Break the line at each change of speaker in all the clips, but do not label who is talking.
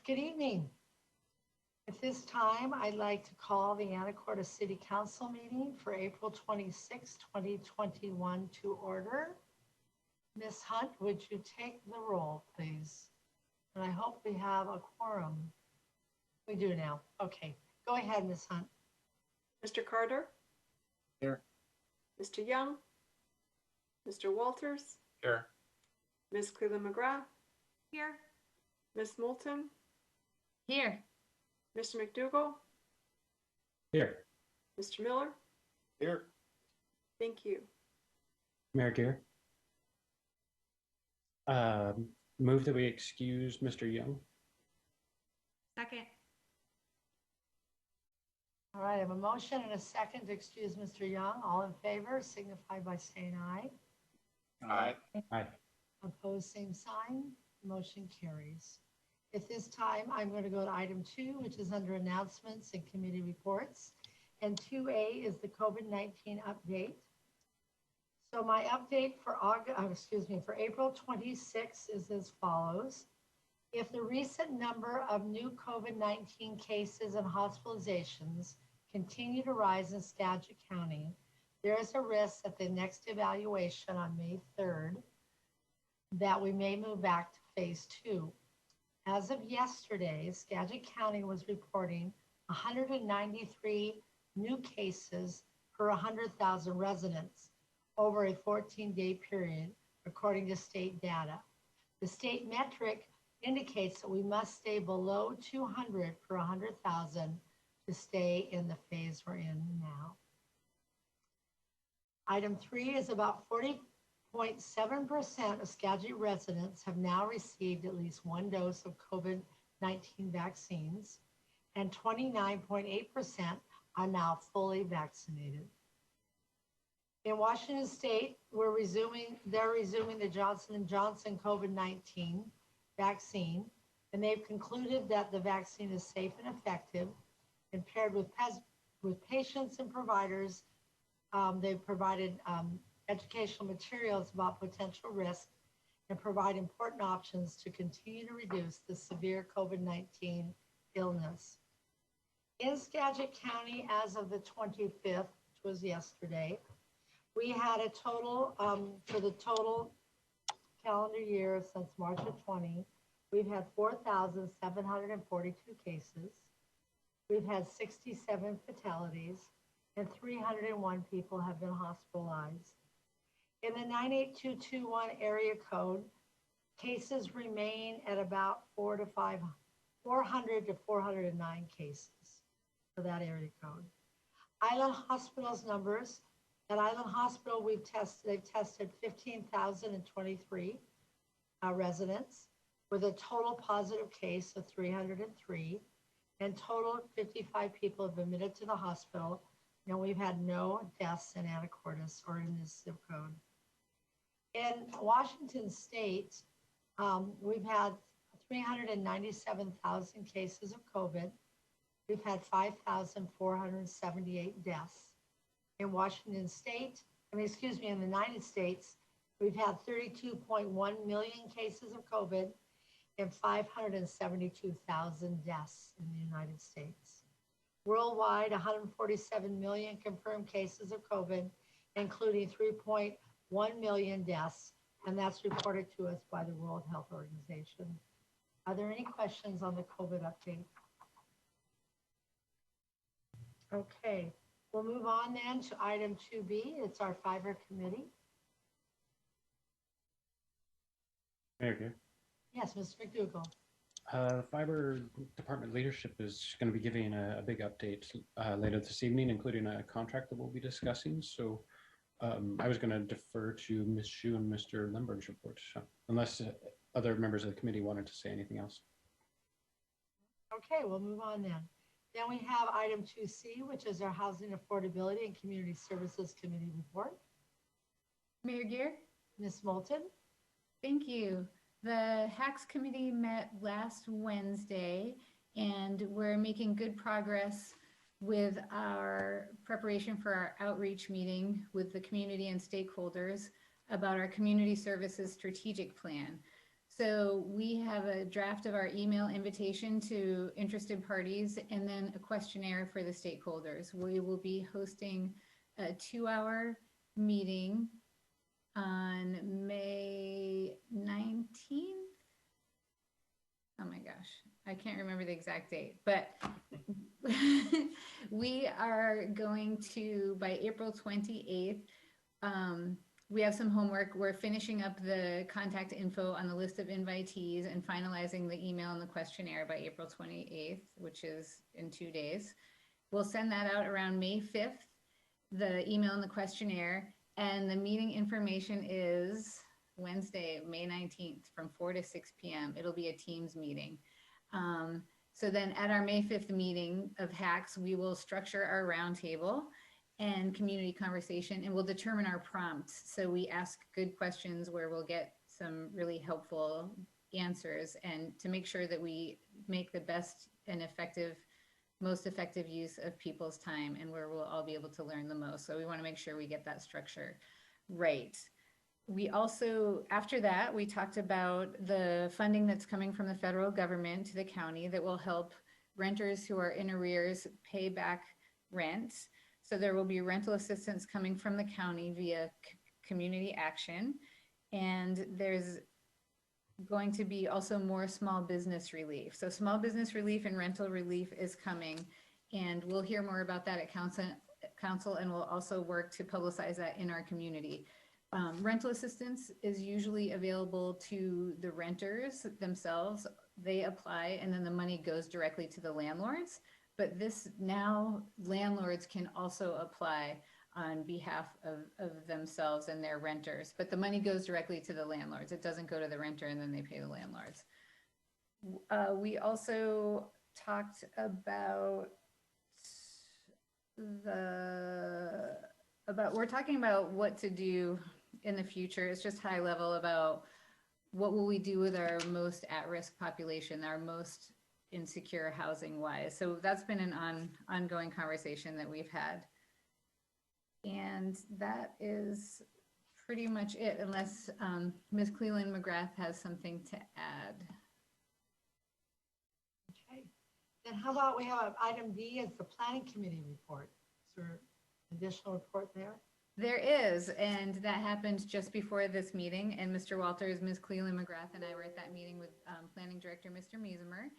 Good evening. At this time, I'd like to call the Anacortes City Council meeting for April 26, 2021 to order. Ms. Hunt, would you take the roll, please? And I hope we have a quorum. We do now. Okay, go ahead, Ms. Hunt.
Mr. Carter?
Here.
Mr. Young? Mr. Walters?
Here.
Ms. Cleveland McGrath?
Here.
Ms. Moulton?
Here.
Mr. McDougall?
Here.
Mr. Miller?
Here.
Thank you.
Mayor Gear. Move that we excuse Mr. Young.
Second.
All right, I have a motion and a second to excuse Mr. Young. All in favor signify by saying aye.
Aye. Aye.
Opposed, same sign. Motion carries. At this time, I'm going to go to item 2, which is under announcements and committee reports. And 2A is the COVID-19 update. So my update for for April 26 is as follows. If the recent number of new COVID-19 cases and hospitalizations continue to rise in Skagit County, there is a risk that the next evaluation on May 3rd that we may move back to phase 2. As of yesterday, Skagit County was reporting 193 new cases per 100,000 residents over a 14-day period, according to state data. The state metric indicates that we must stay below 200 per 100,000 to stay in the phase we're in now. Item 3 is about 40.7% of Skagit residents have now received at least one dose of COVID-19 vaccines, and 29.8% are now fully vaccinated. In Washington State, they're resuming the Johnson & Johnson COVID-19 vaccine, and they've concluded that the vaccine is safe and effective, and paired with patients and providers, they've provided educational materials about potential risk and provide important options to continue to reduce the severe COVID-19 illness. In Skagit County, as of the 25th, which was yesterday, we had a total, for the total calendar year since March of 20, we've had 4,742 cases. We've had 67 fatalities, and 301 people have been hospitalized. In the 98221 area code, cases remain at about 400 to 409 cases for that area code. Island Hospital's numbers. At Island Hospital, they've tested 15,023 residents with a total positive case of 303, and total 55 people have been admitted to the hospital. And we've had no deaths in Anacortes or in this zip code. In Washington State, we've had 397,000 cases of COVID. We've had 5,478 deaths. In Washington State, in the United States, we've had 32.1 million cases of COVID and 572,000 deaths in the United States. Worldwide, 147 million confirmed cases of COVID, including 3.1 million deaths, and that's reported to us by the World Health Organization. Are there any questions on the COVID update? Okay, we'll move on then to item 2B. It's our fiber committee.
Mayor Gear.
Yes, Mr. McDougall.
The Fiber Department leadership is going to be giving a big update later this evening, including a contract that we'll be discussing. So I was going to defer to Ms. Xu and Mr. Lemberg's report, unless other members of the committee wanted to say anything else.
Okay, we'll move on then. Then we have item 2C, which is our Housing Affordability and Community Services Committee report.
Mayor Gear.
Ms. Moulton.
Thank you. The HACS committee met last Wednesday, and we're making good progress with our preparation for our outreach meeting with the community and stakeholders about our community services strategic plan. So we have a draft of our email invitation to interested parties and then a questionnaire for the stakeholders. We will be hosting a 2-hour meeting on May 19th. Oh my gosh, I can't remember the exact date, but we are going to, by April 28th, we have some homework. We're finishing up the contact info on the list of invitees and finalizing the email and the questionnaire by April 28th, which is in 2 days. We'll send that out around May 5th, the email and the questionnaire, and the meeting information is Wednesday, May 19th from 4 to 6 p.m. It'll be a Teams meeting. So then at our May 5th meeting of HACS, we will structure our roundtable and community conversation, and we'll determine our prompts. So we ask good questions where we'll get some really helpful answers, and to make sure that we make the best and most effective use of people's time and where we'll all be able to learn the most. So we want to make sure we get that structure right. We also, after that, we talked about the funding that's coming from the federal government to the county that will help renters who are in arrears pay back rent. So there will be rental assistance coming from the county via community action. And there's going to be also more small business relief. So small business relief and rental relief is coming. And we'll hear more about that at council, and we'll also work to publicize that in our community. Rental assistance is usually available to the renters themselves. They apply and then the money goes directly to the landlords. But this now landlords can also apply on behalf of themselves and their renters. But the money goes directly to the landlords. It doesn't go to the renter and then they pay the landlords. We also talked about we're talking about what to do in the future. It's just high level about what will we do with our most at-risk population, our most insecure housing wise. So that's been an ongoing conversation that we've had. And that is pretty much it, unless Ms. Cleland McGrath has something to add.
Okay, then how about we have item D as the planning committee report. Is there an additional report there?
There is, and that happened just before this meeting. And Mr. Walters, Ms. Cleland McGrath, and I were at that meeting with Planning Director Mr. Miesemer,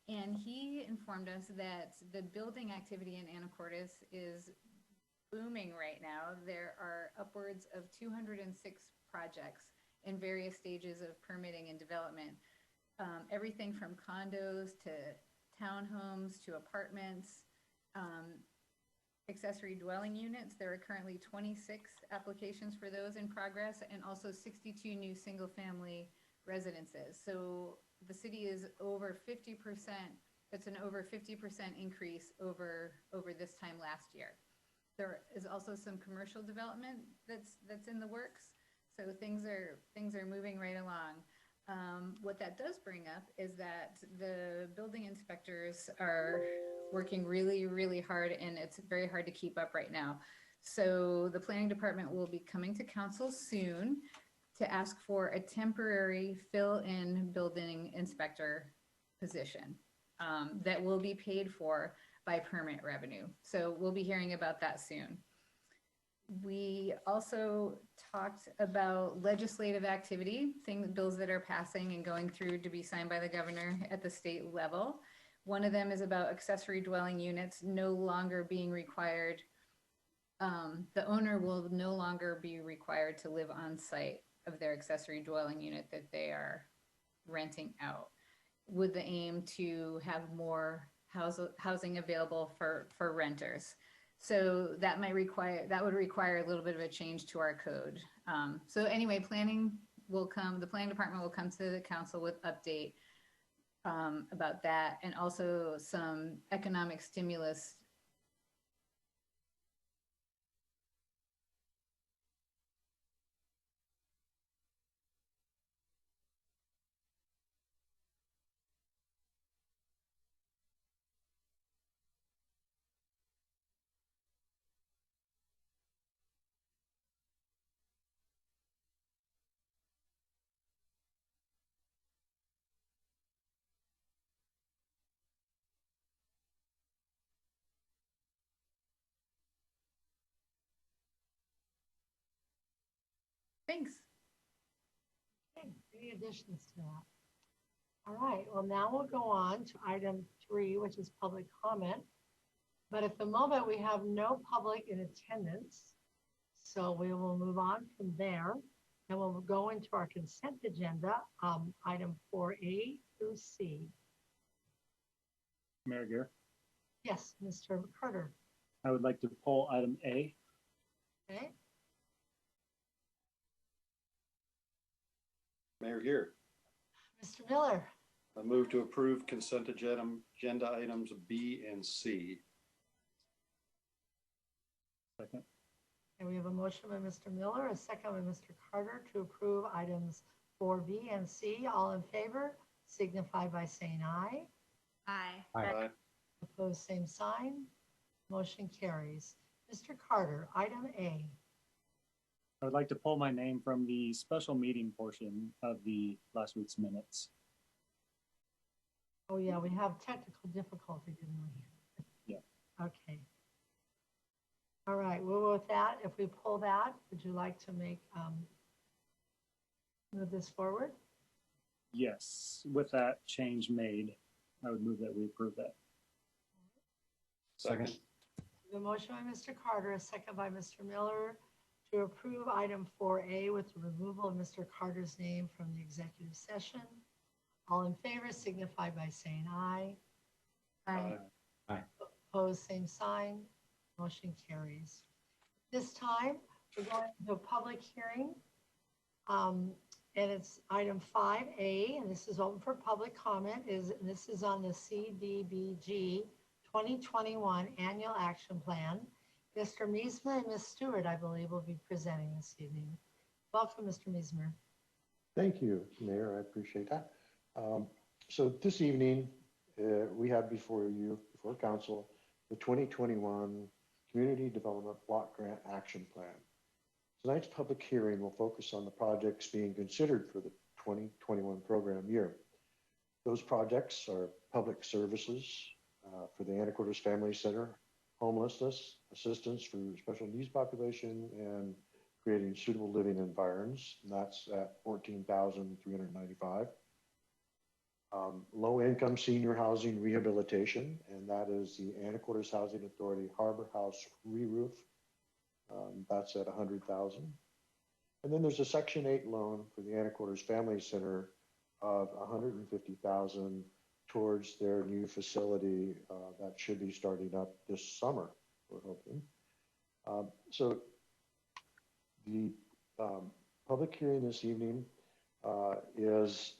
and he informed us that the building activity in Anacortes is booming right now. There are upwards of 206 projects in various stages of permitting and development. Everything from condos to townhomes to apartments. Accessory dwelling units. There are currently 26 applications for those in progress, and also 62 new single family residences. So the city is over 50%. That's an over 50% increase over this time last year. There is also some commercial development that's in the works. So things are moving right along. What that does bring up is that the building inspectors are working really, really hard, and it's very hard to keep up right now. So the planning department will be coming to council soon to ask for a temporary fill-in building inspector position that will be paid for by permit revenue. So we'll be hearing about that soon. We also talked about legislative activity, bills that are passing and going through to be signed by the governor at the state level. One of them is about accessory dwelling units no longer being required. The owner will no longer be required to live on site of their accessory dwelling unit that they are renting out, with the aim to have more housing available for renters. So that would require a little bit of a change to our code. So anyway, the planning department will come to the council with update about that, and also some economic stimulus. Thanks.
Okay, any additions to that? All right, well, now we'll go on to item 3, which is public comment. But at the moment, we have no public in attendance. So we will move on from there and we'll go into our consent agenda, item 4A through C.
Mayor Gear,
Yes, Mr. Carter.
I would like to pull item A.
Okay,
Mayor Gear,
Mr. Miller.
I move to approve consent agenda items B and C.
Second.
And we have a motion by Mr. Miller, a second by Mr. Carter to approve items 4B and C. All in favor, signify by saying aye.
Aye.
Aye.
Opposed, same sign. Motion carries. Mr. Carter, item A.
I would like to pull my name from the special meeting portion of the last week's minutes.
Oh, yeah, we have technical difficulty, didn't we?
Yeah.
Okay. All right, well, with that, if we pull that, would you like to move this forward?
Yes, with that change made, I would move that we approve that.
Second.
The motion by Mr. Carter, a second by Mr. Miller to approve item 4A with the removal of Mr. Carter's name from the executive session. All in favor signify by saying aye.
Aye.
Opposed, same sign. Motion carries. This time, we're going to a public hearing. And it's item 5A, and this is open for public comment. This is on the CDBG 2021 Annual Action Plan. Mr. Meismer and Ms. Stewart, I believe, will be presenting this evening. Welcome, Mr. Meismer.
Thank you, Mayor. I appreciate that. So this evening, we have before council, the 2021 Community Development Block Grant Action Plan. Tonight's public hearing will focus on the projects being considered for the 2021 program year. Those projects are public services for the Anacortes Family Center, homelessness, assistance for special needs population, and creating suitable living environs. And that's at $14,395. Low-income senior housing rehabilitation, and that is the Anacortes Housing Authority Harbor House re-roof. That's at $100,000. And then there's a Section 8 loan for the Anacortes Family Center of $150,000 towards their new facility that should be starting up this summer, we're hoping. So the public hearing this evening is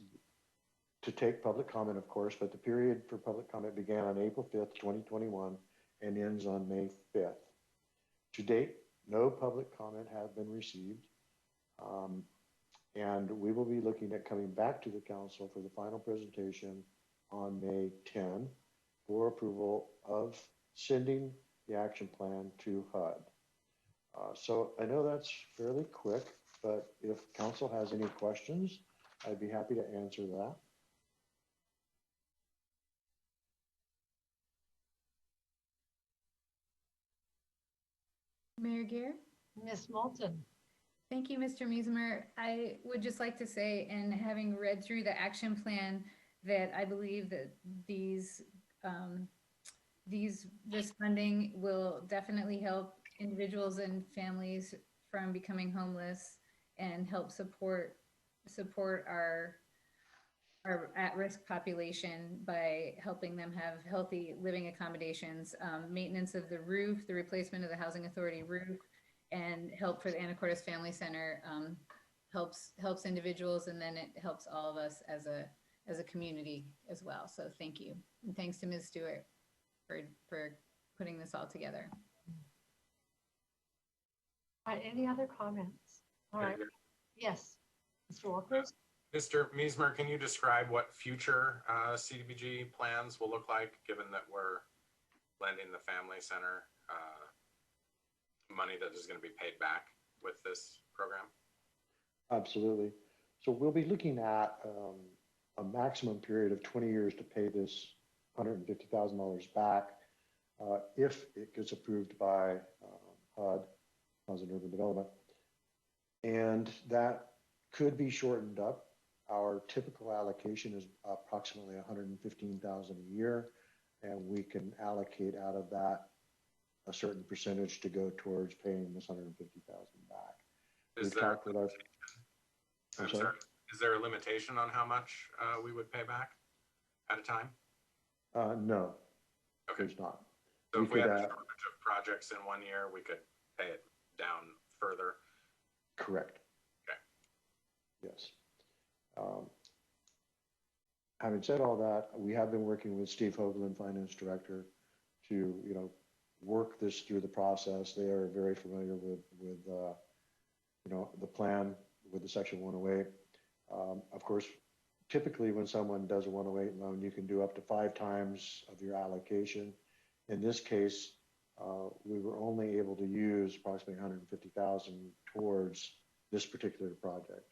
to take public comment, of course, but the period for public comment began on April 5th, 2021 and ends on May 5th. To date, no public comment has been received. And we will be looking at coming back to the council for the final presentation on May 10 for approval of sending the action plan to HUD. So I know that's fairly quick, but if council has any questions, I'd be happy to answer that.
Mayor Gear?
Ms. Moulton.
Thank you, Mr. Meismer. I would just like to say, and having read through the action plan, that I believe that this funding will definitely help individuals and families from becoming homeless and help support our at-risk population by helping them have healthy living accommodations, maintenance of the roof, the replacement of the Housing Authority roof, and help for the Anacortes Family Center helps individuals, and then it helps all of us as a community as well. So thank you. And thanks to Ms. Stewart for putting this all together.
All right, any other comments? All right. Yes, Mr. Walker.
Mr. Meismer, can you describe what future CDBG plans will look like, given that we're lending the Family Center money that is going to be paid back with this program?
Absolutely. So we'll be looking at a maximum period of 20 years to pay this $150,000 back if it gets approved by HUD, Housing and Urban Development. And that could be shortened up. Our typical allocation is approximately 115,000 a year, and we can allocate out of that a certain percentage to go towards paying this 150,000 back.
Is
We've
there,
talked with our,
I'm sorry, is there a limitation on how much we would pay back at a time?
No,
Okay.
there's not.
So
We
if we
could
had a
add-
shortage of projects in 1 year, we could pay it down further.
Correct.
Okay.
Yes. Having said all that, we have been working with Steve Hoagland, Finance Director, to, work this through the process. They are very familiar with the plan with the Section 108. Of course, typically when someone does a 108 loan, you can do up to 5 times of your allocation. In this case, we were only able to use approximately 150,000 towards this particular project.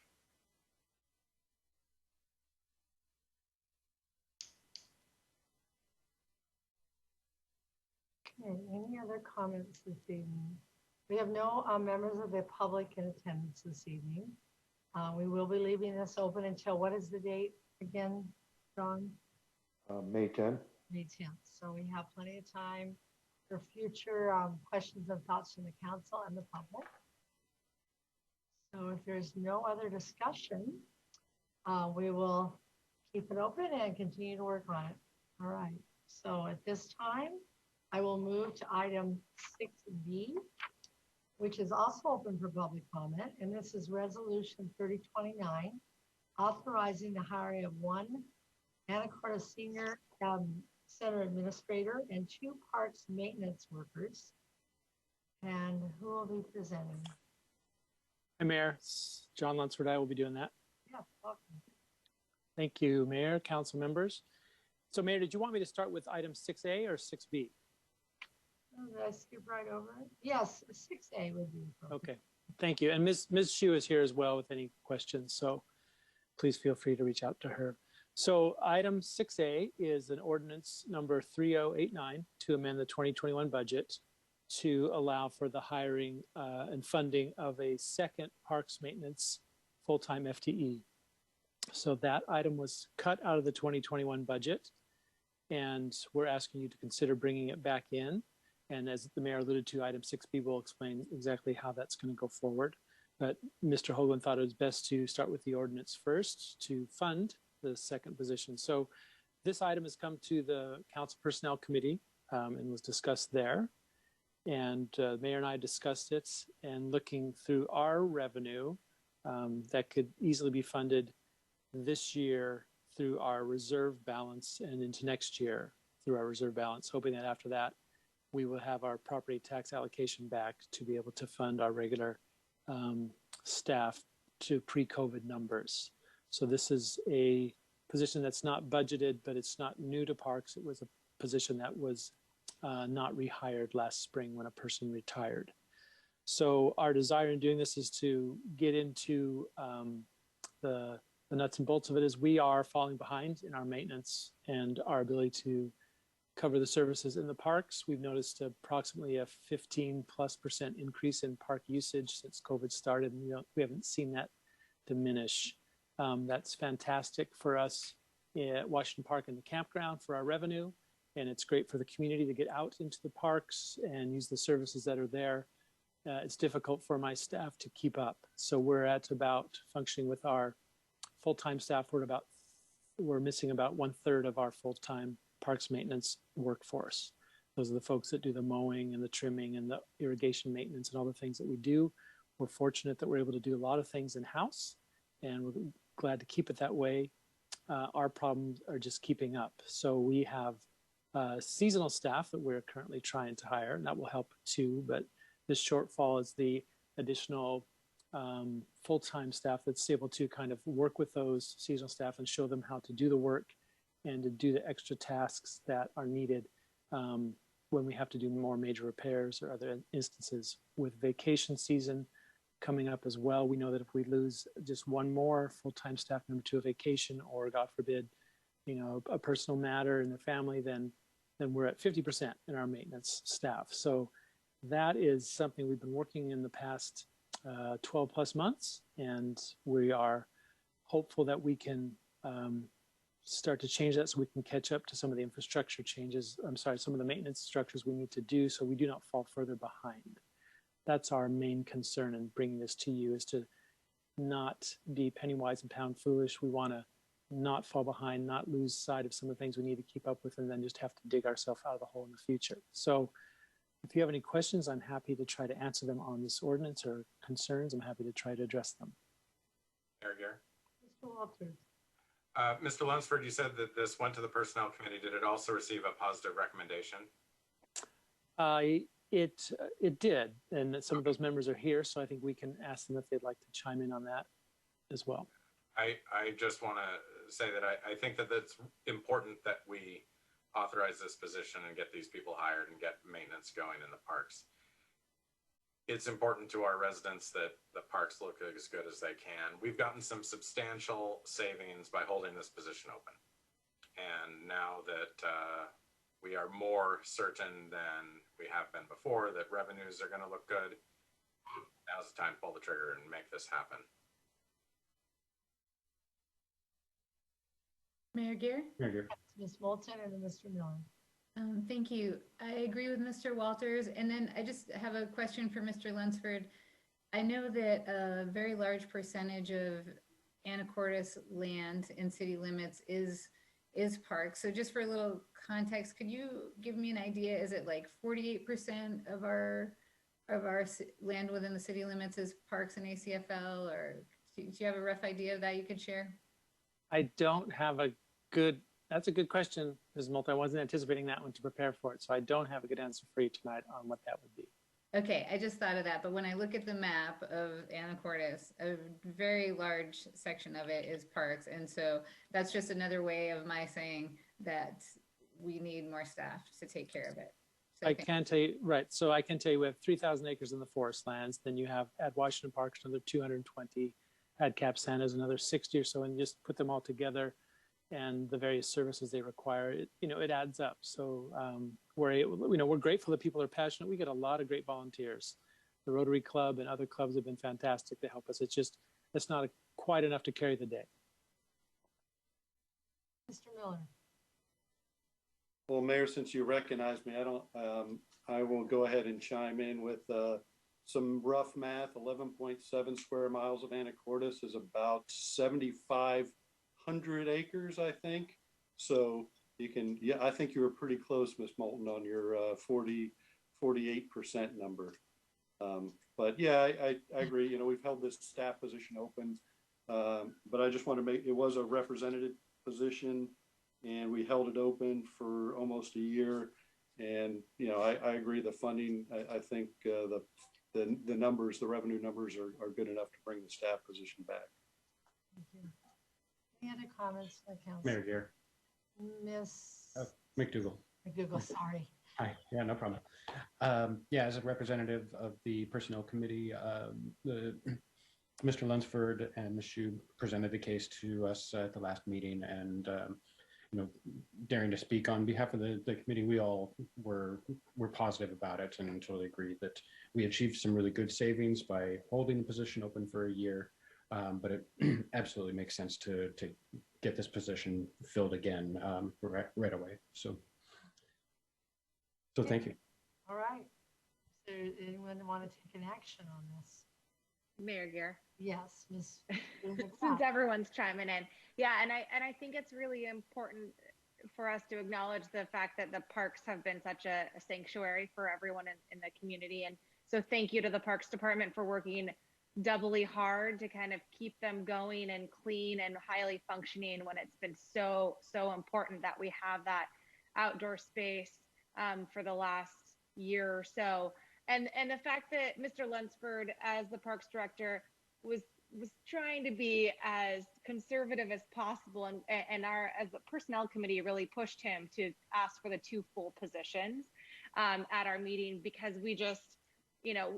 Okay, any other comments this evening? We have no members of the public in attendance this evening. We will be leaving this open until, what is the date again, John?
May 10th.
May 10th. So we have plenty of time for future questions and thoughts from the council and the public. So if there's no other discussion, we will keep it open and continue to work on it. All right. So at this time, I will move to item 6B, which is also open for public comment. And this is Resolution 3029, authorizing the hiring of one Anacortes Senior Center Administrator and 2 parks maintenance workers. And who will be presenting?
Hi, Mayor. It's John Lunsford. I will be doing that.
Yeah, welcome.
Thank you, Mayor, council members. So, Mayor, did you want me to start with item 6A or 6B?
Oh, did I skip right over it? Yes, 6A would be appropriate.
Okay, thank you. And Ms. Shu is here as well with any questions, so please feel free to reach out to her. So item 6A is an ordinance number 3089 to amend the 2021 budget to allow for the hiring and funding of a second parks maintenance full-time FTE. So that item was cut out of the 2021 budget, and we're asking you to consider bringing it back in. And as the mayor alluded to, item 6B will explain exactly how that's going to go forward. But Mr. Hoagland thought it was best to start with the ordinance first to fund the second position. So this item has come to the Council Personnel Committee and was discussed there. And the mayor and I discussed it, and looking through our revenue that could easily be funded this year through our reserve balance and into next year through our reserve balance, hoping that after that, we will have our property tax allocation back to be able to fund our regular staff to pre-COVID numbers. So this is a position that's not budgeted, but it's not new to parks. It was a position that was not rehired last spring when a person retired. So our desire in doing this is to get into the nuts and bolts of it. Is we are falling behind in our maintenance and our ability to cover the services in the parks. We've noticed approximately a 15+% increase in park usage since COVID started, and we haven't seen that diminish. That's fantastic for us at Washington Park and the campground for our revenue, and it's great for the community to get out into the parks and use the services that are there. It's difficult for my staff to keep up. So we're at about functioning with our full-time staff. We're missing about 1/3 of our full-time parks maintenance workforce. Those are the folks that do the mowing and the trimming and the irrigation maintenance and all the things that we do. We're fortunate that we're able to do a lot of things in-house, and we're glad to keep it that way. Our problems are just keeping up. So we have seasonal staff that we're currently trying to hire, and that will help too. But this shortfall is the additional full-time staff that's able to kind of work with those seasonal staff and show them how to do the work and to do the extra tasks that are needed when we have to do more major repairs or other instances. With vacation season coming up as well, we know that if we lose just one more full-time staff member to a vacation, or God forbid, a personal matter in the family, then we're at 50% in our maintenance staff. So that is something we've been working in the past 12 plus months, and we are hopeful that we can start to change that so we can catch up to some of the infrastructure changes. I'm sorry, some of the maintenance structures we need to do so we do not fall further behind. That's our main concern in bringing this to you, is to not be penny wise and pound foolish. We want to not fall behind, not lose sight of some of the things we need to keep up with, and then just have to dig ourselves out of the hole in the future. So if you have any questions, I'm happy to try to answer them on this ordinance, or concerns, I'm happy to try to address them.
Mayor Gear.
Mr. Walters.
Mr. Lunsford, you said that this went to the Personnel Committee. Did it also receive a positive recommendation?
It did, and some of those members are here, so I think we can ask them if they'd like to chime in on that as well.
I just want to say that I think that it's important that we authorize this position and get these people hired and get maintenance going in the parks. It's important to our residents that the parks look as good as they can. We've gotten some substantial savings by holding this position open. And now that we are more certain than we have been before that revenues are going to look good, now's the time to pull the trigger and make this happen.
Mayor Gear?
Mayor Gear.
Ms. Moulton and then Mr. Miller.
Thank you. I agree with Mr. Walters. And then I just have a question for Mr. Lunsford. I know that a very large percentage of Anacortes land in city limits is parks. So just for a little context, could you give me an idea? Is it like 48% of our land within the city limits is parks and ACFL, or do you have a rough idea of that you could share?
I don't have a good, that's a good question, Ms. Moulton. I wasn't anticipating that one to prepare for it, so I don't have a good answer for you tonight on what that would be.
Okay, I just thought of that, but when I look at the map of Anacortes, a very large section of it is parks, and so that's just another way of my saying that we need more staff to take care of it. So
I can tell you, right, so I can tell you we have 3,000 acres in the forest lands, then you have at Washington Park another 220, at Cap San is another 60 or so, and you just put them all together and the various services they require, it adds up. So we're grateful that people are passionate. We get a lot of great volunteers. The Rotary Club and other clubs have been fantastic to help us. It's not quite enough to carry the day.
Mr. Miller.
Well, Mayor, since you recognize me, I will go ahead and chime in with some rough math. 11.7 square miles of Anacortes is about 7,500 acres, I think. So you can, I think you were pretty close, Ms. Moulton, on your 48% number. But yeah, I agree. We've held this staff position open, but I just want to make, it was a representative position and we held it open for almost a year. And, I agree the funding, I think the numbers, the revenue numbers are good enough to bring the staff position back.
Thank you. Any other comments by council?
Mayor Gear.
Miss
McDougall.
McDougall, sorry.
Hi. Yeah, no problem. As a representative of the Personnel Committee, Mr. Lunsford and Ms. Shue presented the case to us at the last meeting, and daring to speak on behalf of the committee, we all were positive about it and totally agreed that we achieved some really good savings by holding the position open for a year. But it absolutely makes sense to get this position filled again right away. So thank you.
All right. So anyone want to take an action on this?
Mayor Gear.
Yes, Ms.
Since everyone's chiming in. Yeah, and I think it's really important for us to acknowledge the fact that the parks have been such a sanctuary for everyone in the community. And so thank you to the Parks Department for working doubly hard to kind of keep them going and clean and highly functioning when it's been so important that we have that outdoor space for the last year or so. And the fact that Mr. Lunsford, as the Parks Director, was trying to be as conservative as possible, and as the Personnel Committee really pushed him to ask for the 2 full positions at our meeting, because we just,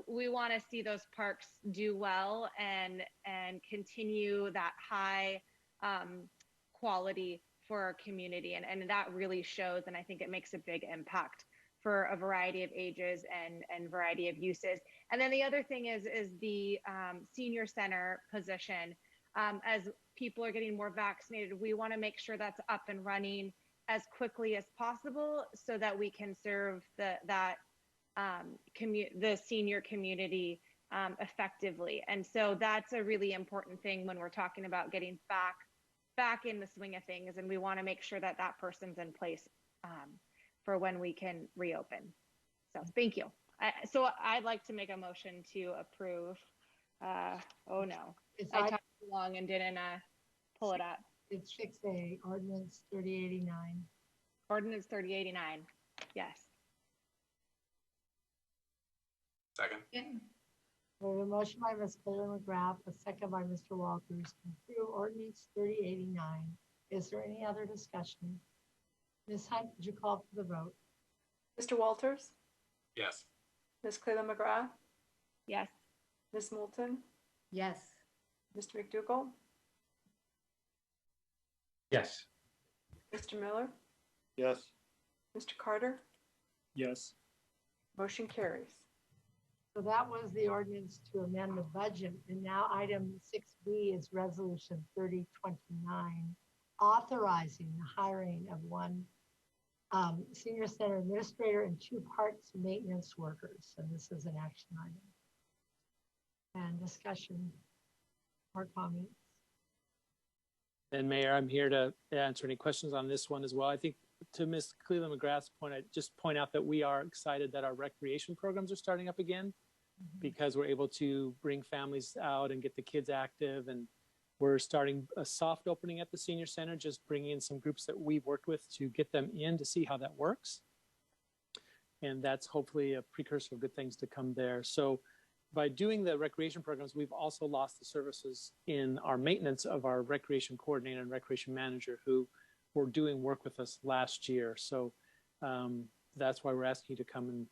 we want to see those parks do well and continue that high quality for our community, and that really shows, and I think it makes a big impact for a variety of ages and variety of uses. And then the other thing is the senior center position. As people are getting more vaccinated, we want to make sure that's up and running as quickly as possible so that we can serve the senior community effectively. And so that's a really important thing when we're talking about getting back in the swing of things. And we want to make sure that that person's in place for when we can reopen. So thank you. So I'd like to make a motion to approve. Oh no, I talked too long and didn't pull it up.
It's 6A, ordinance 3089.
Ordinance 3089. Yes.
Second.
Yeah.
We have a motion by Ms. Clayton McGrath, a second by Mr. Walters to approve ordinance 3089. Is there any other discussion? Ms. Hunt, would you call for the vote?
Mr. Walters,
Yes.
Ms. Clayton McGrath,
Yes.
Ms. Moulton,
Yes.
Mr. McDougall,
Yes.
Mr. Miller,
Yes.
Mr. Carter,
Yes.
motion carries.
So that was the ordinance to amend the budget. And now item 6B is resolution 3029, authorizing the hiring of one senior center administrator and 2 parks maintenance workers. And this is an action item. And discussion or comments.
And Mayor, I'm here to answer any questions on this one as well. I think to Ms. Cleveland McGrath's point, I just point out that we are excited that our recreation programs are starting up again because we're able to bring families out and get the kids active. And we're starting a soft opening at the senior center, just bringing in some groups that we've worked with to get them in to see how that works. And that's hopefully a precursor of good things to come there. So by doing the recreation programs, we've also lost the services in our maintenance of our recreation coordinator and recreation manager who were doing work with us last year. So that's why we're asking you to come and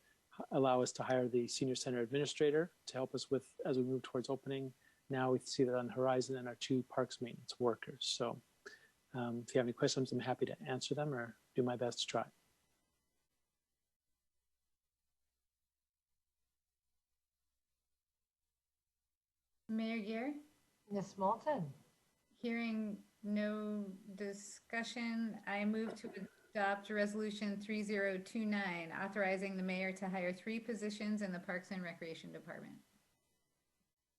allow us to hire the senior center administrator to help us with as we move towards opening. Now we see that on the horizon and our 2 parks maintenance workers. So if you have any questions, I'm happy to answer them or do my best to try.
Mayor Gear,
Ms. Moulton,
hearing no discussion, I move to adopt resolution 3029, authorizing the mayor to hire 3 positions in the Parks and Recreation Department.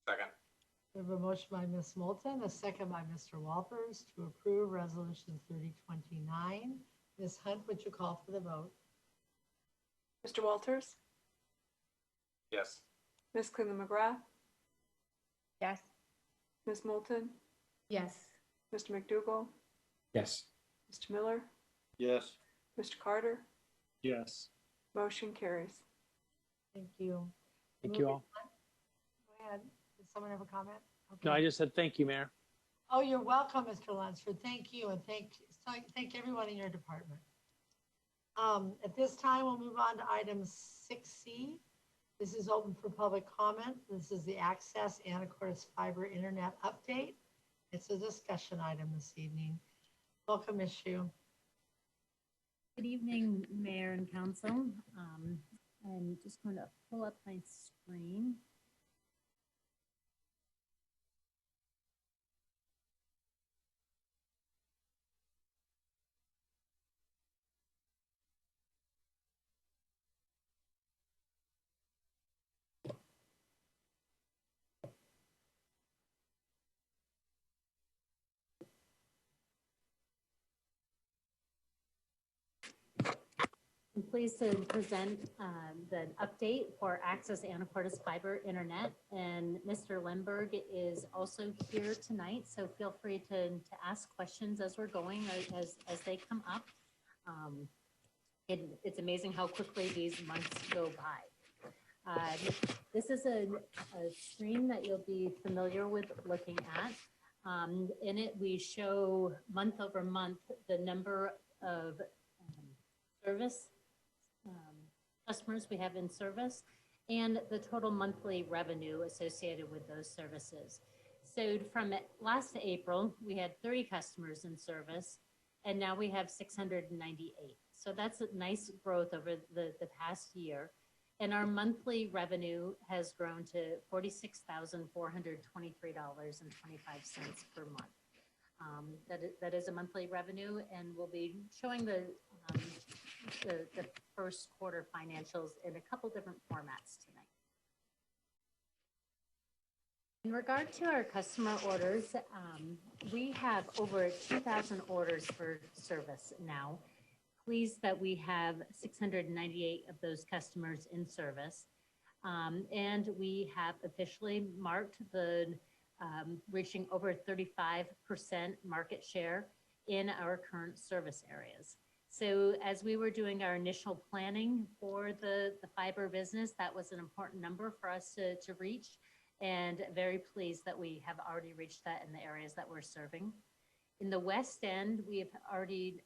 Second.
we have a motion by Ms. Moulton, a second by Mr. Walters to approve resolution 3029. Ms. Hunt, would you call for the vote?
Mr. Walters,
Yes.
Ms. Cleveland McGrath,
Yes.
Ms. Moulton,
Yes.
Mr. McDougall,
Yes.
Mr. Miller,
Yes.
Mr. Carter,
Yes.
motion carries.
Thank you.
Thank you all.
Go ahead. Does someone have a comment? Okay.
No, I just said thank you, Mayor.
Oh, you're welcome, Mr. Lunsford. Thank you, and thank everyone in your department. At this time, we'll move on to item 6C. This is open for public comment. This is the Access Anacortes Fiber Internet Update. It's a discussion item this evening. Welcome, Ms. Shu.
Good evening, Mayor and Council. I'm just going to pull up my screen. I'm pleased to present the update for Access Anacortes Fiber Internet. And Mr. Lemberg is also here tonight, so feel free to ask questions as we're going, as they come up. It's amazing how quickly these months go by. This is a screen that you'll be familiar with looking at. In it, we show month over month the number of service customers we have in service and the total monthly revenue associated with those services. So from last April, we had 30 customers in service, and now we have 698. So that's a nice growth over the past year. And our monthly revenue has grown to $46,423.25 per month. That is a monthly revenue, and we'll be showing the first quarter financials in a couple different formats tonight. In regard to our customer orders, we have over 2,000 orders for service now. Pleased that we have 698 of those customers in service. And we have officially marked the reaching over 35% market share in our current service areas. So as we were doing our initial planning for the fiber business, that was an important number for us to reach, and very pleased that we have already reached that in the areas that we're serving. In the West End, we have already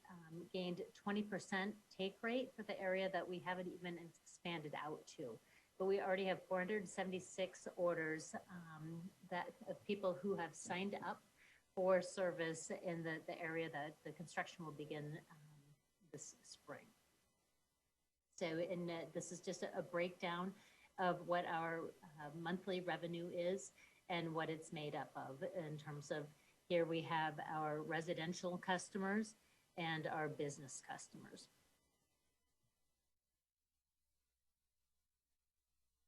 gained 20% take rate for the area that we haven't even expanded out to. But we already have 476 orders of people who have signed up for service in the area that the construction will begin this spring. So this is just a breakdown of what our monthly revenue is and what it's made up of in terms of, here we have our residential customers and our business customers.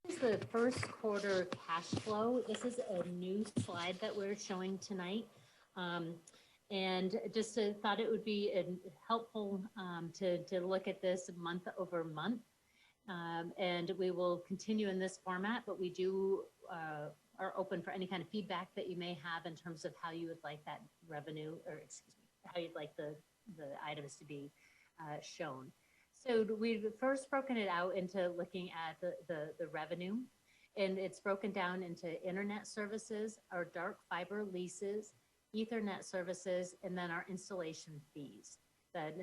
This is the first quarter cash flow. This is a new slide that we're showing tonight. And just thought it would be helpful to look at this month over month. And we will continue in this format, but we are open for any kind of feedback that you may have in terms of how you would like that revenue, or excuse me, how you'd like the items to be shown. So we've first broken it out into looking at the revenue, and it's broken down into internet services, our dark fiber leases, Ethernet services, and then our installation fees. That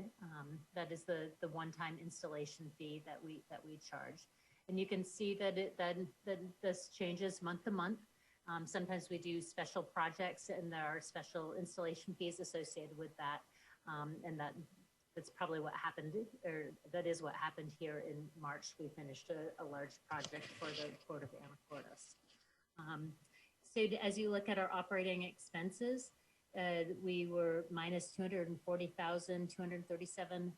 is the one-time installation fee that we charge. And you can see that this changes month to month. Sometimes we do special projects and there are special installation fees associated with that. And that's probably what happened, or that is what happened here in March. We finished a large project for the Port of Anacortes. So as you look at our operating expenses, we were minus $240,237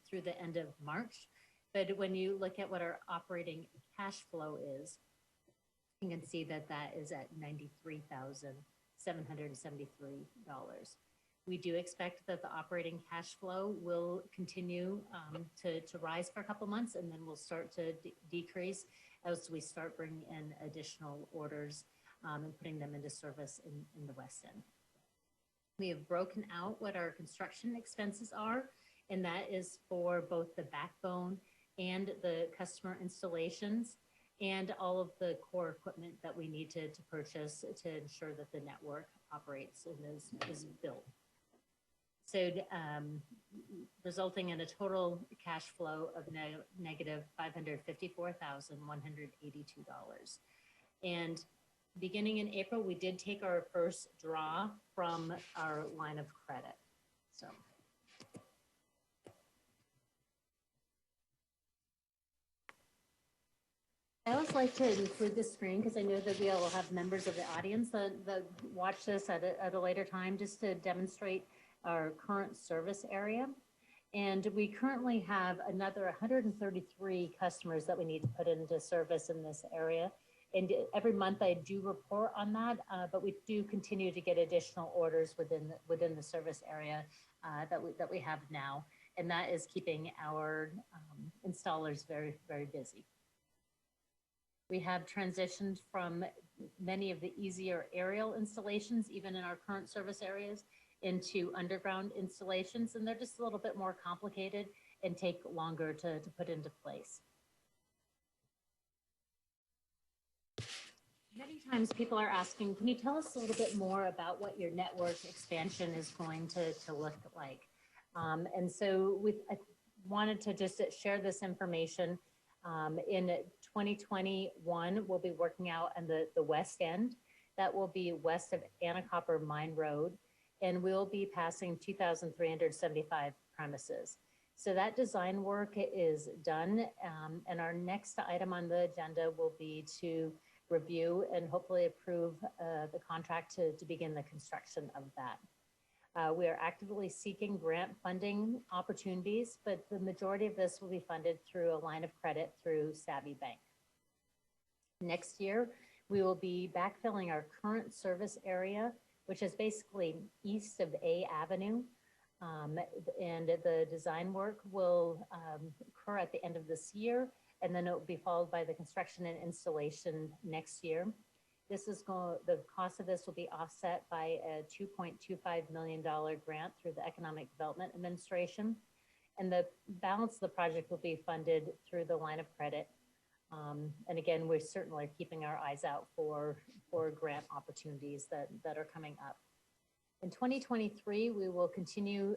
through the end of March. But when you look at what our operating cash flow is, you can see that that is at $93,773. We do expect that the operating cash flow will continue to rise for a couple months, and then we'll start to decrease as we start bringing in additional orders and putting them into service in the West End. We have broken out what our construction expenses are, and that is for both the backbone and the customer installations and all of the core equipment that we need to purchase to ensure that the network operates and is built. So resulting in a total cash flow of negative $554,182. And beginning in April, we did take our first draw from our line of credit. So. I always like to include this screen because I know that we will have members of the audience that watch this at a later time, just to demonstrate our current service area. And we currently have another 133 customers that we need to put into service in this area. And every month I do report on that, but we do continue to get additional orders within the service area that we have now. And that is keeping our installers very, very busy. We have transitioned from many of the easier aerial installations, even in our current service areas, into underground installations, and they're just a little bit more complicated and take longer to put into place. Many times people are asking, can you tell us a little bit more about what your network expansion is going to look like? And so I wanted to just share this information. In 2021, we'll be working out on the West End. That will be west of Anacortes Mine Road, and we'll be passing 2,375 premises. So that design work is done. And our next item on the agenda will be to review and hopefully approve the contract to begin the construction of that. We are actively seeking grant funding opportunities, but the majority of this will be funded through a line of credit through Savvy Bank. Next year, we will be backfilling our current service area, which is basically east of A Avenue. And the design work will occur at the end of this year, and then it will be followed by the construction and installation next year. The cost of this will be offset by a $2.25 million grant through the Economic Development Administration. And the balance of the project will be funded through the line of credit. And again, we certainly are keeping our eyes out for grant opportunities that are coming up. In 2023, we will continue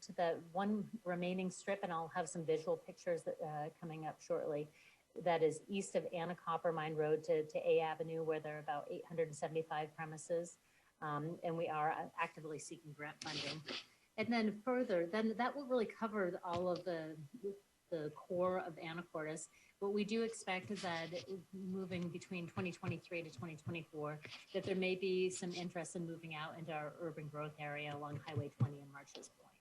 to the one remaining strip, and I'll have some visual pictures that, coming up shortly. That is east of Anacortes Mine Road to A Avenue, where there are about 875 premises. And we are actively seeking grant funding. And then further, then that will really cover all of the core of Anacortes. But we do expect that moving between 2023 to 2024, that there may be some interest in moving out into our urban growth area along Highway 20 and Marshall's Point.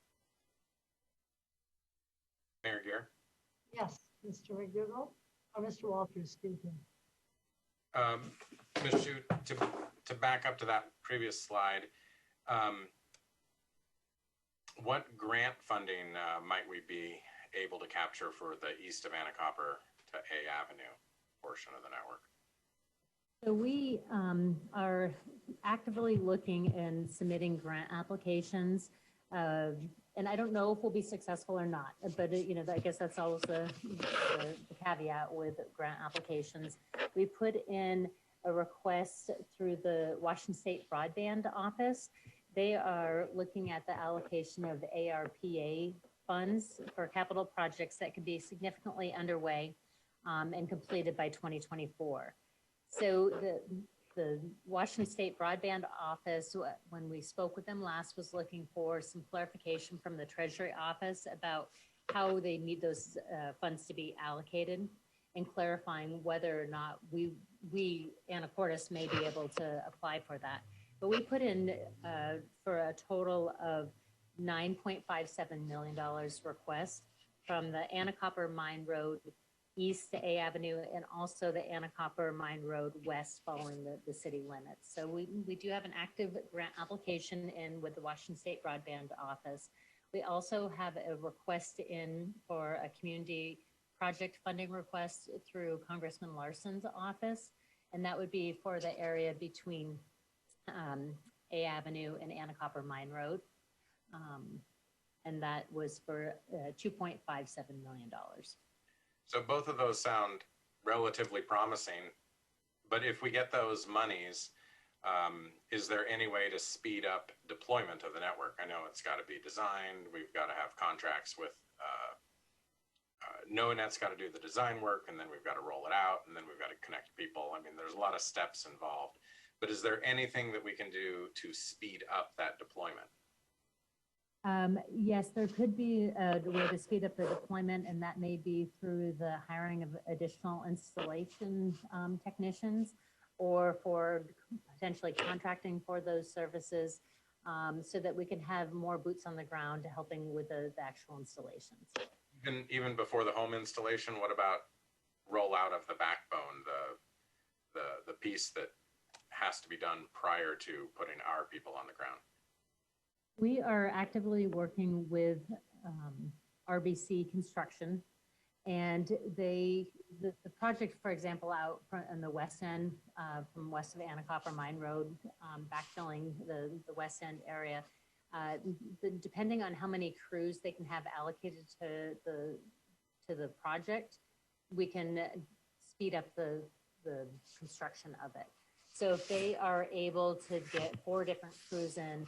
Mayor Gear.
Yes, Mr. McDougall, or Mr. Walters, excuse me.
Ms. Shu, to back up to that previous slide, what grant funding might we be able to capture for the east of Anacortes to A Avenue portion of the network?
So we are actively looking and submitting grant applications. And I don't know if we'll be successful or not, but I guess that's always the caveat with grant applications. We put in a request through the Washington State Broadband Office. They are looking at the allocation of ARPA funds for capital projects that could be significantly underway and completed by 2024. So the Washington State Broadband Office, when we spoke with them last, was looking for some clarification from the Treasury Office about how they need those funds to be allocated, and clarifying whether or not we Anacortes may be able to apply for that. But we put in for a total of $9.57 million request from the Anacortes Mine Road east to A Avenue, and also the Anacortes Mine Road west following the city limits. So we do have an active grant application in with the Washington State Broadband Office. We also have a request in for a community project funding request through Congressman Larson's office, and that would be for the area between A Avenue and Anacortes Mine Road. And that was for $2.57 million.
So both of those sound relatively promising, but if we get those monies, is there any way to speed up deployment of the network? I know it's got to be designed. We've got to have contracts with NoNet's got to do the design work, and then we've got to roll it out, and then we've got to connect people. I mean, there's a lot of steps involved, but is there anything that we can do to speed up that deployment?
Yes, there could be a way to speed up the deployment, and that may be through the hiring of additional installation technicians, or for potentially contracting for those services, so that we can have more boots on the ground helping with the actual installations.
Even before the home installation, what about rollout of the backbone, the piece that has to be done prior to putting our people on the ground?
We are actively working with RBC Construction, and the project, for example, out on the west end, from west of Anacortes Mine Road, backfilling the west end area, depending on how many crews they can have allocated to the project, we can speed up the construction of it. So if they are able to get 4 different crews in,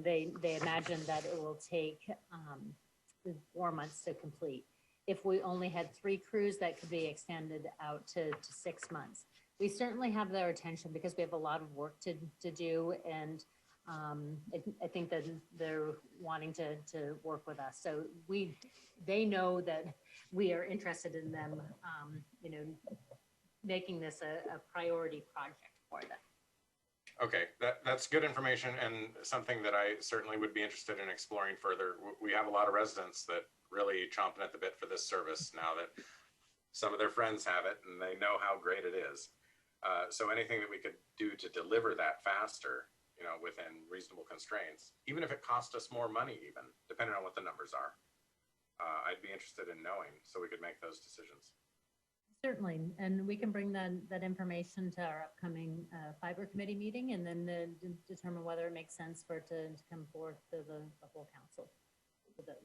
they imagine that it will take 4 months to complete. If we only had 3 crews, that could be extended out to 6 months. We certainly have their attention because we have a lot of work to do, and I think that they're wanting to work with us. So they know that we are interested in them, making this a priority project for them.
Okay, that's good information and something that I certainly would be interested in exploring further. We have a lot of residents that really chomping at the bit for this service now that some of their friends have it and they know how great it is. So anything that we could do to deliver that faster, within reasonable constraints, even if it cost us more money, even depending on what the numbers are, I'd be interested in knowing so we could make those decisions.
Certainly, and we can bring that information to our upcoming fiber committee meeting, and then determine whether it makes sense for it to come forth to the whole council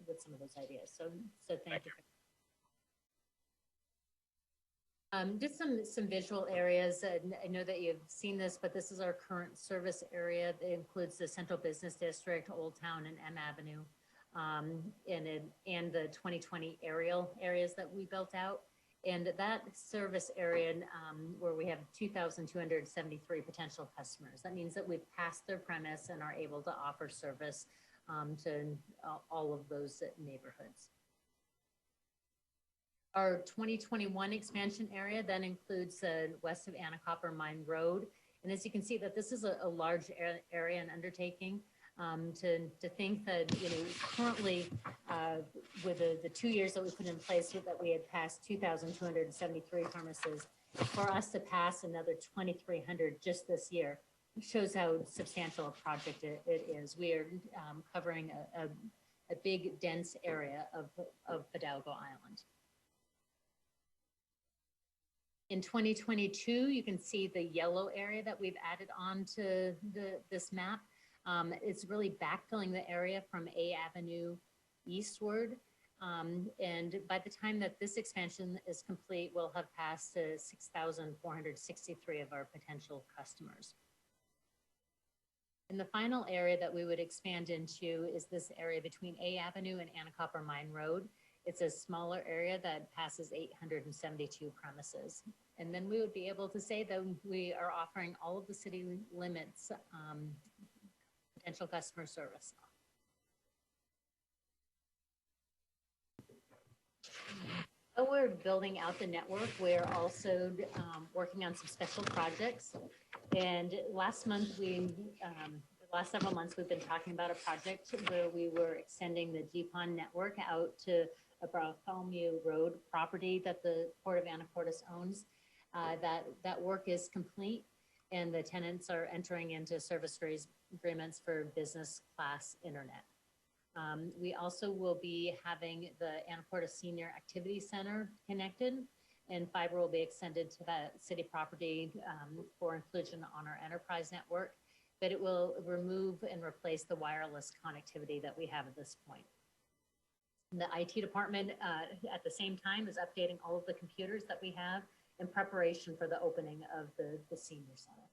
with some of those ideas. So thank you. Just some visual areas. I know that you've seen this, but this is our current service area. It includes the Central Business District, Old Town, and M Avenue, and the 2020 aerial areas that we built out. And that service area, where we have 2,273 potential customers, that means that we've passed their premise and are able to offer service to all of those neighborhoods. Our 2021 expansion area then includes west of Anacortes Mine Road. And as you can see, that this is a large area and undertaking. To think that, currently with the 2 years that we put in place, that we had passed 2,273 pharmacies, for us to pass another 2,300 just this year shows how substantial a project it is. We are covering a big, dense area of Fidalgo Island. In 2022, you can see the yellow area that we've added on to this map. It's really backfilling the area from A Avenue eastward. And by the time that this expansion is complete, we'll have passed 6,463 of our potential customers. And the final area that we would expand into is this area between A Avenue and Anacortes Mine Road. It's a smaller area that passes 872 premises. And then we would be able to say that we are offering all of the city limits potential customer service. So we're building out the network. We're also working on some special projects. And last month, the last several months, we've been talking about a project where we were extending the GPON network out to a Bartholomew Road property that the Port of Anacortes owns. That work is complete, and the tenants are entering into service agreements for business class internet. We also will be having the Anacortes Senior Activity Center connected, and fiber will be extended to that city property for inclusion on our enterprise network, but it will remove and replace the wireless connectivity that we have at this point. The IT department at the same time is updating all of the computers that we have in preparation for the opening of the senior center.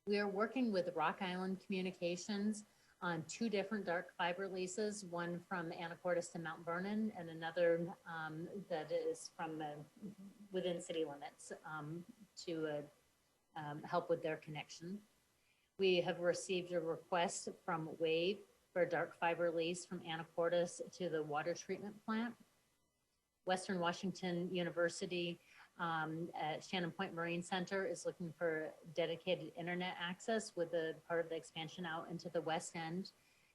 We are working with Rock Island Communications on 2 different dark fiber leases, one from Anacortes to Mount Vernon and another that is from within city limits to help with their connection. We have received a request from Wave for a dark fiber lease from Anacortes to the water treatment plant. Western Washington University at Shannon Point Marine Center is looking for dedicated internet access with a part of the expansion out into the west end.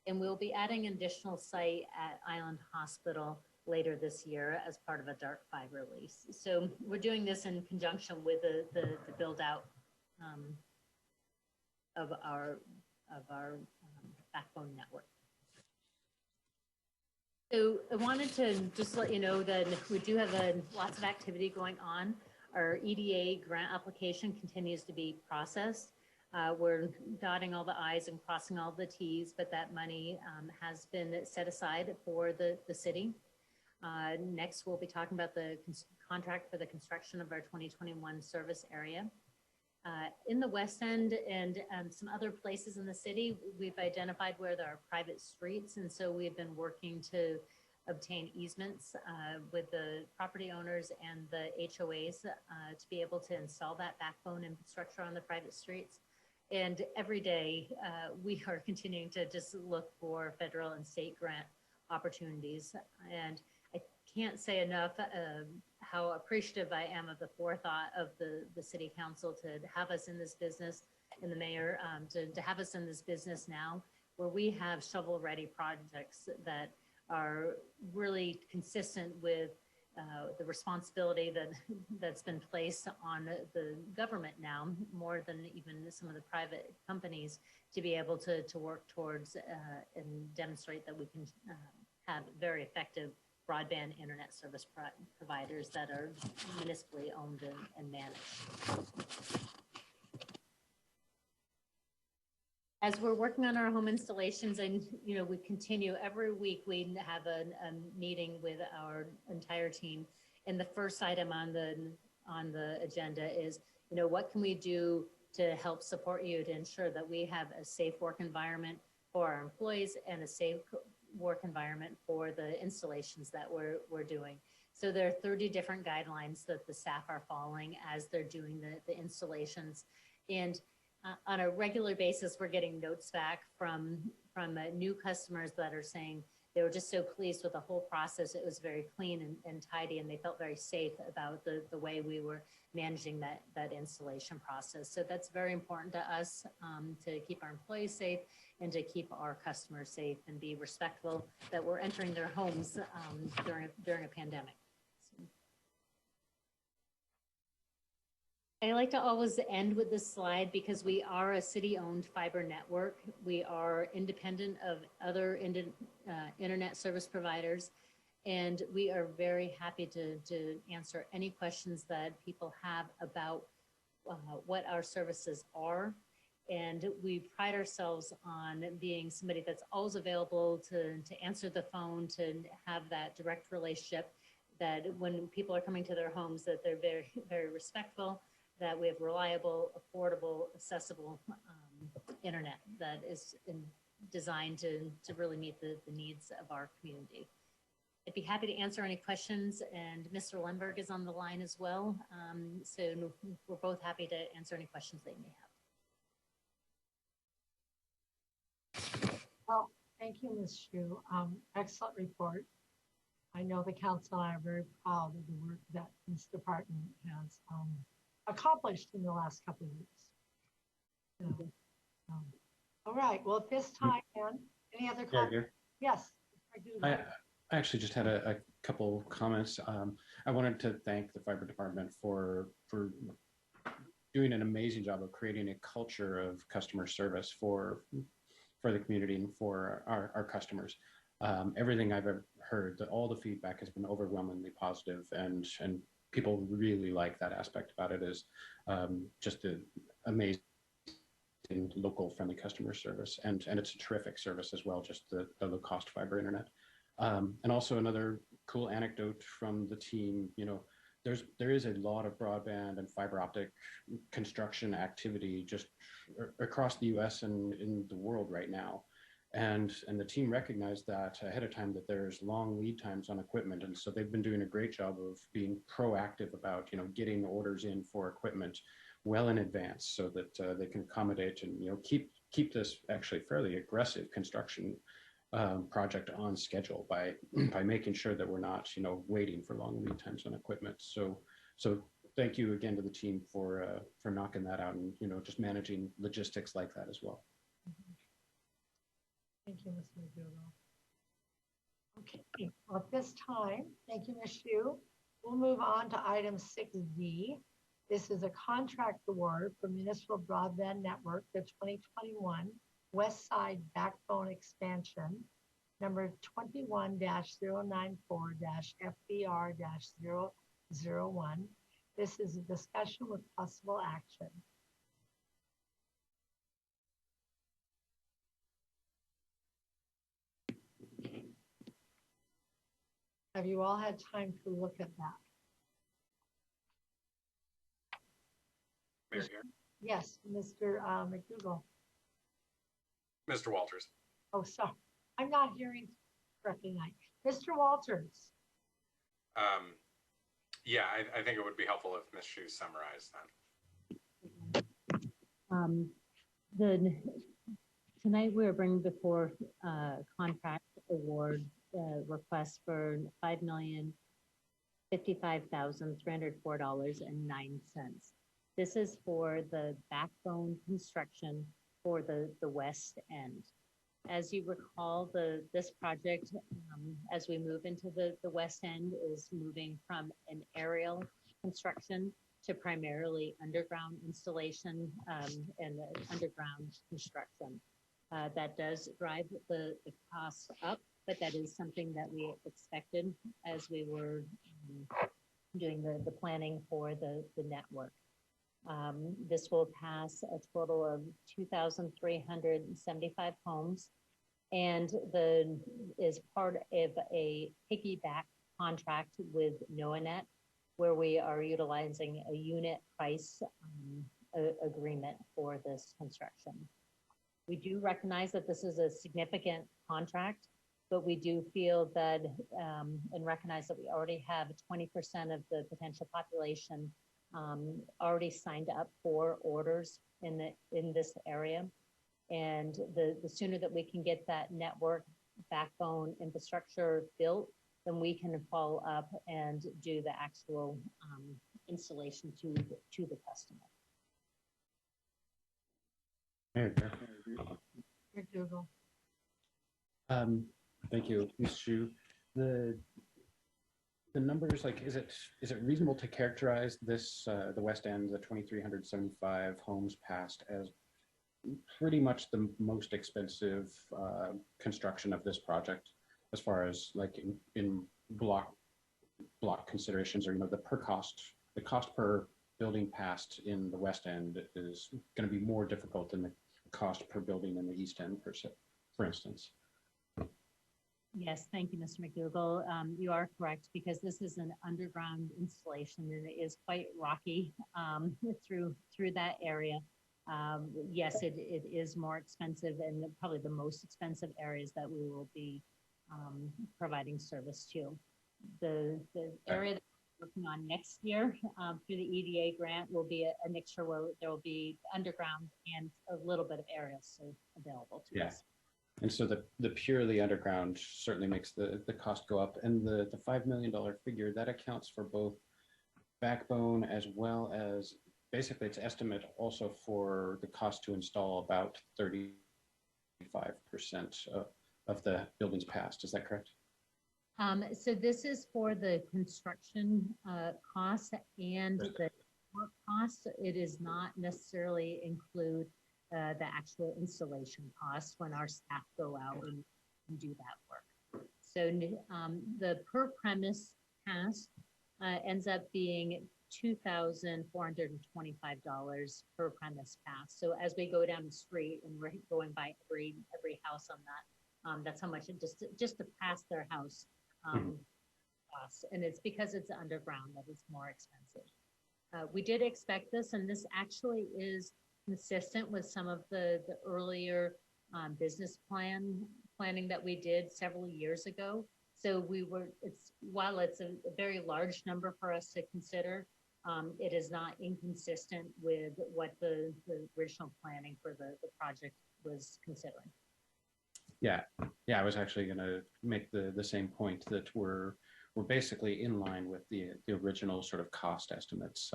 And we'll be adding an additional site at Island Hospital later this year as part of a dark fiber lease. So we're doing this in conjunction with the build out of our backbone network. So I wanted to just let you know that we do have lots of activity going on. Our EDA grant application continues to be processed. We're dotting all the I's and crossing all the T's, but that money has been set aside for the city. Next, we'll be talking about the contract for the construction of our 2021 service area. In the West End and some other places in the city, we've identified where there are private streets. And so we've been working to obtain easements with the property owners and the HOAs to be able to install that backbone infrastructure on the private streets. And every day, we are continuing to just look for federal and state grant opportunities. And I can't say enough how appreciative I am of the forethought of the city council to have us in this business, and the mayor, to have us in this business now, where we have shovel-ready projects that are really consistent with the responsibility that's been placed on the government now, more than even some of the private companies, to be able to work towards and demonstrate that we can have very effective broadband internet service providers that are municipally owned and managed. As we're working on our home installations, and we continue every week, we have a meeting with our entire team, and the first item on the agenda is, what can we do to help support you to ensure that we have a safe work environment for our employees and a safe work environment for the installations that we're doing. So there are 30 different guidelines that the staff are following as they're doing the installations. And on a regular basis, we're getting notes back from new customers that are saying they were just so pleased with the whole process. It was very clean and tidy, and they felt very safe about the way we were managing that installation process. So that's very important to us, to keep our employees safe and to keep our customers safe and be respectful that we're entering their homes during a pandemic. I like to always end with this slide because we are a city-owned fiber network. We are independent of other internet service providers, and we are very happy to answer any questions that people have about what our services are. And we pride ourselves on being somebody that's always available to answer the phone, to have that direct relationship, that when people are coming to their homes, that they're very, very respectful, that we have reliable, affordable, accessible internet that is designed to really meet the needs of our community. I'd be happy to answer any questions, and Mr. Lemberg is on the line as well. So we're both happy to answer any questions they may have.
Well, thank you, Ms. Shu. Excellent report. I know the council and I are very proud of the work that this department has accomplished in the last couple of years. So, all right. Well, at this time, Dan, any other comments? Yes.
I actually just had a couple comments. I wanted to thank the fiber department for doing an amazing job of creating a culture of customer service for the community and for our customers. Everything I've ever heard, all the feedback has been overwhelmingly positive, and people really like that aspect about it, is just an amazing local friendly customer service. And it's a terrific service as well, just the low cost fiber internet. And also another cool anecdote from the team, there is a lot of broadband and fiber optic construction activity just across the US and in the world right now. And the team recognized that ahead of time, that there's long lead times on equipment. And so they've been doing a great job of being proactive about, getting orders in for equipment well in advance, so that they can accommodate and, keep this actually fairly aggressive construction project on schedule by making sure that we're not, waiting for long lead times on equipment. So thank you again to the team for knocking that out and, just managing logistics like that as well.
Thank you, Mr. McDougall. Okay, well, at this time, thank you, Ms. Shu. We'll move on to item 6D. This is a contract award for Municipal Broadband Network, the 2021 West Side Backbone Expansion, number 21-094-FBR-001. This is a discussion with possible action. Have you all had time to look at that?
Mayor here.
Yes, Mr. McDougall.
Mr. Walters.
Oh, sorry. I'm not hearing correctly. Mr. Walters.
Yeah, I think it would be helpful if Ms. Shu summarized that.
Tonight we're bringing before contract award request for $5,055,304.09. This is for the backbone construction for the west end. As you recall, this project, as we move into the west end, is moving from an aerial construction to primarily underground installation and underground construction. That does drive the costs up, but that is something that we expected as we were doing the planning for the network. This will pass a total of 2,375 homes and is part of a piggyback contract with NOAANET, where we are utilizing a unit price agreement for this construction. We do recognize that this is a significant contract, but we do feel that and recognize that we already have 20% of the potential population already signed up for orders in this area. And the sooner that we can get that network backbone infrastructure built, then we can follow up and do the actual installation to the customer.
McDougall.
Thank you, Ms. Shu. The numbers, like, is it reasonable to characterize this, the West End, the 2,375 homes passed, as pretty much the most expensive construction of this project, as far as like in block considerations, or the cost per building passed in the West End is going to be more difficult than the cost per building in the East End, for instance.
Yes, thank you, Mr. McDougall. You are correct, because this is an underground installation and it is quite rocky through that area. Yes, it is more expensive, and probably the most expensive areas that we will be providing service to. The area that we're working on next year through the EDA grant will be a mixture where there will be underground and a little bit of aerial available to us.
And so the purely underground certainly makes the cost go up. And the $5 million figure, that accounts for both backbone as well as basically its estimate also for the cost to install about 35% of the buildings passed. Is that correct?
So this is for the construction costs and the work costs. It does not necessarily include the actual installation costs when our staff go out and do that work. So the per premise pass ends up being $2,425 per premise pass. So as we go down the street and we're going by every house on that, that's how much it just to pass their house costs. And it's because it's underground that it's more expensive. We did expect this, and this actually is consistent with some of the earlier business planning that we did several years ago. So while it's a very large number for us to consider, it is not inconsistent with what the original planning for the project was considering.
Yeah, I was actually going to make the same point, that we're basically in line with the original sort of cost estimates.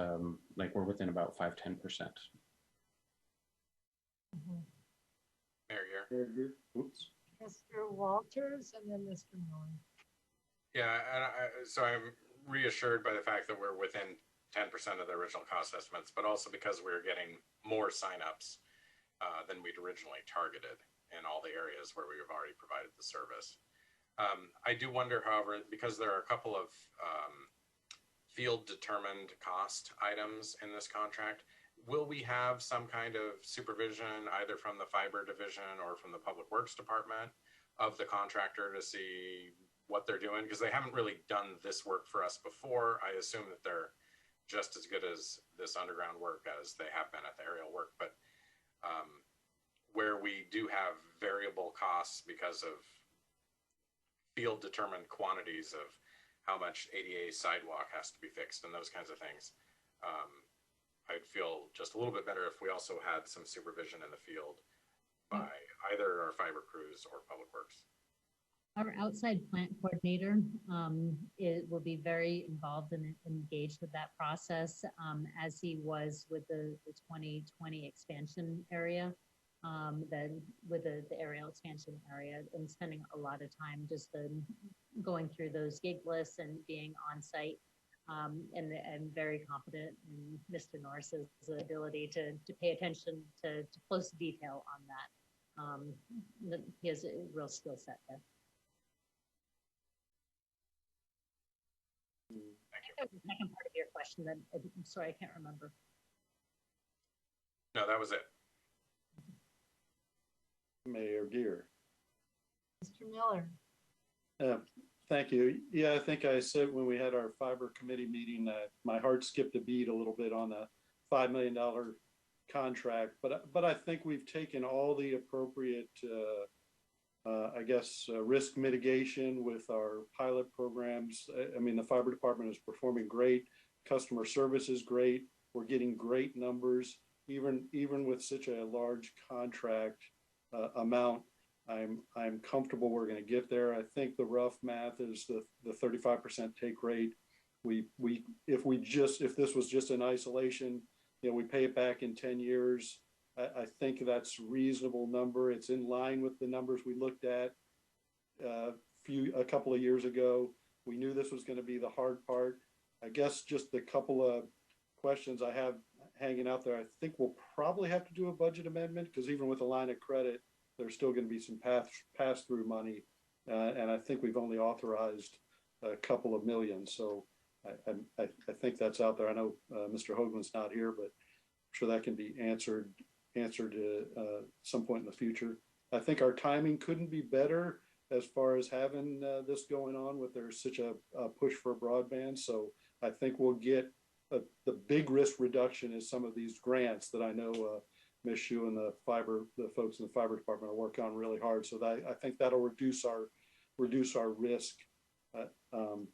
Like we're within about 5-10%.
Mayor.
Oops.
Mr. Walters and then Mr. Miller.
Yeah, and so I'm reassured by the fact that we're within 10% of the original cost estimates, but also because we're getting more signups than we'd originally targeted in all the areas where we've already provided the service. I do wonder, however, because there are a couple of field determined cost items in this contract, will we have some kind of supervision either from the fiber division or from the public works department of the contractor to see what they're doing? Because they haven't really done this work for us before. I assume that they're just as good as this underground work as they have been at the aerial work, but where we do have variable costs because of field determined quantities of how much ADA sidewalk has to be fixed and those kinds of things. I'd feel just a little bit better if we also had some supervision in the field by either our fiber crews or Public Works.
Our outside plant coordinator it will be very involved and engaged with that process as he was with the 2020 expansion area, then with the aerial expansion area, and spending a lot of time just going through those gig lists and being on site. And I'm very confident in Mr. Norris's ability to pay attention to close detail on that. He has a real skill set there.
Thank you.
The second part of your question, that I'm sorry, I can't remember.
No, that was it.
Mayor Gear.
Mr. Miller.
Thank you. Yeah, I think I said when we had our fiber committee meeting that my heart skipped a beat a little bit on the $5 million contract, but I think we've taken all the appropriate, I guess, risk mitigation with our pilot programs. I mean, the fiber department is performing great. Customer service is great. We're getting great numbers, even with such a large contract amount. I'm comfortable we're going to get there. I think the rough math is the 35% take rate. If this was just in isolation, you know, we pay it back in 10 years. I think that's a reasonable number. It's in line with the numbers we looked at a couple of years ago. We knew this was going to be the hard part. I guess just the couple of questions I have hanging out there. I think we'll probably have to do a budget amendment because even with a line of credit, there's still going to be some pass-through money. And I think we've only authorized a couple of million. So I think that's out there. I know Mr. Hoagland's not here, but I'm sure that can be answered at some point in the future. I think our timing couldn't be better as far as having this going on with there's such a push for broadband. So I think we'll get the big risk reduction is some of these grants that I know Ms. Shu and the folks in the fiber department are working on really hard. So I think that'll reduce our risk.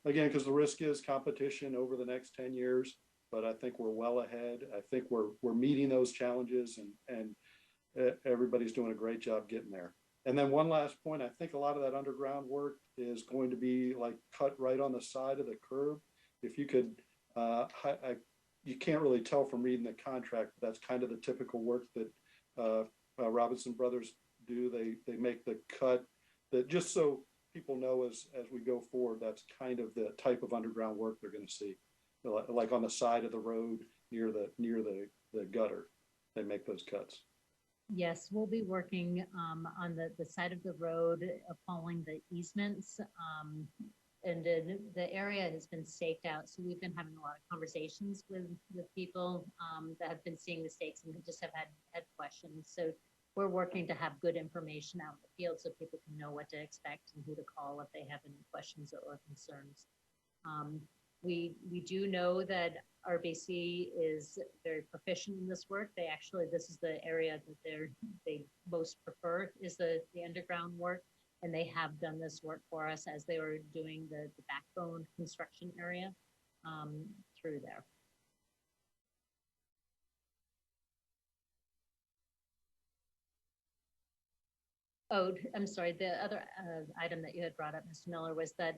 Again, because the risk is competition over the next 10 years, but I think we're well ahead. I think we're meeting those challenges and everybody's doing a great job getting there. And then one last point, I think a lot of that underground work is going to be like cut right on the side of the curb. If you could, you can't really tell from reading the contract, but that's kind of the typical work that Robinson Brothers do. They make the cut that just so people know as we go forward, that's kind of the type of underground work they're going to see, like on the side of the road near the gutter. They make those cuts.
Yes, we'll be working on the side of the road following the easements. And the area has been staked out. So we've been having a lot of conversations with people that have been seeing the stakes and just have had questions. So we're working to have good information out in the field so people can know what to expect and who to call if they have any questions or concerns. We do know that RBC is very proficient in this work. This is the area that they most prefer is the underground work. And they have done this work for us as they were doing the backbone construction area through there. Oh, I'm sorry. The other item that you had brought up, Mr. Miller, was that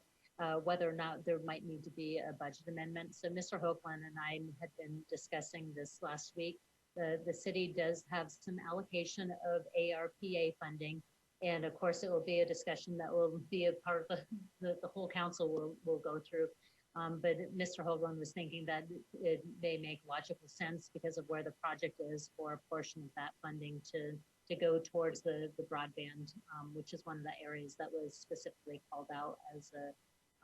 whether or not there might need to be a budget amendment. So Mr. Hoagland and I had been discussing this last week. The city does have some allocation of ARPA funding. And of course, it will be a discussion that will be a part of the whole council will go through. But Mr. Hoagland was thinking that it may make logical sense because of where the project is for a portion of that funding to go towards the broadband, which is one of the areas that was specifically called out as a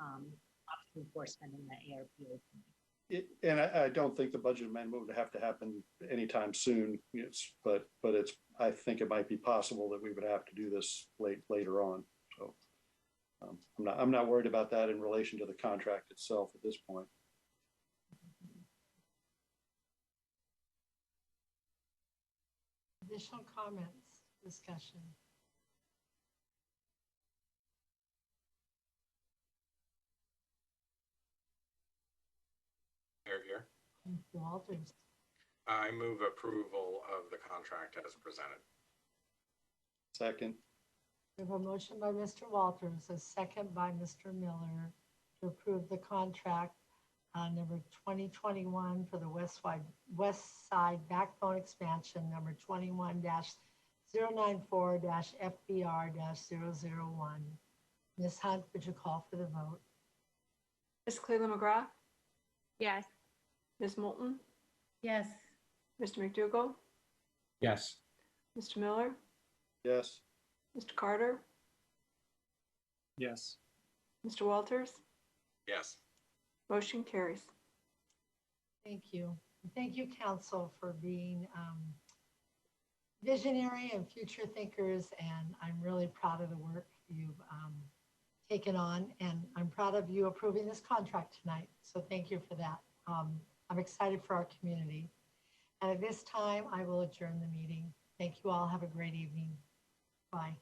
option for spending that ARPA funding.
And I don't think the budget amendment would have to happen anytime soon. But I think it might be possible that we would have to do this later on. So I'm not worried about that in relation to the contract itself at this point.
Additional comments, discussion.
Here.
Walters.
I move approval of the contract as presented.
Second.
We have a motion by Mr. Walters, a second by Mr. Miller to approve the contract number 2021 for the West Side Backbone Expansion, number 21-094-FBR-001. Ms. Hunt, would you call for the vote?
Ms. Cleland McGrath,
Yes.
Ms. Moulton,
Yes.
Mr. McDougall,
Yes.
Mr. Miller,
Yes.
Mr. Carter,
Yes.
Mr. Walters.
Yes.
Motion carries.
Thank you. Thank you, council, for being visionary and future thinkers. And I'm really proud of the work you've taken on. And I'm proud of you approving this contract tonight. So thank you for that. I'm excited for our community. And at this time, I will adjourn the meeting. Thank you all. Have a great evening. Bye.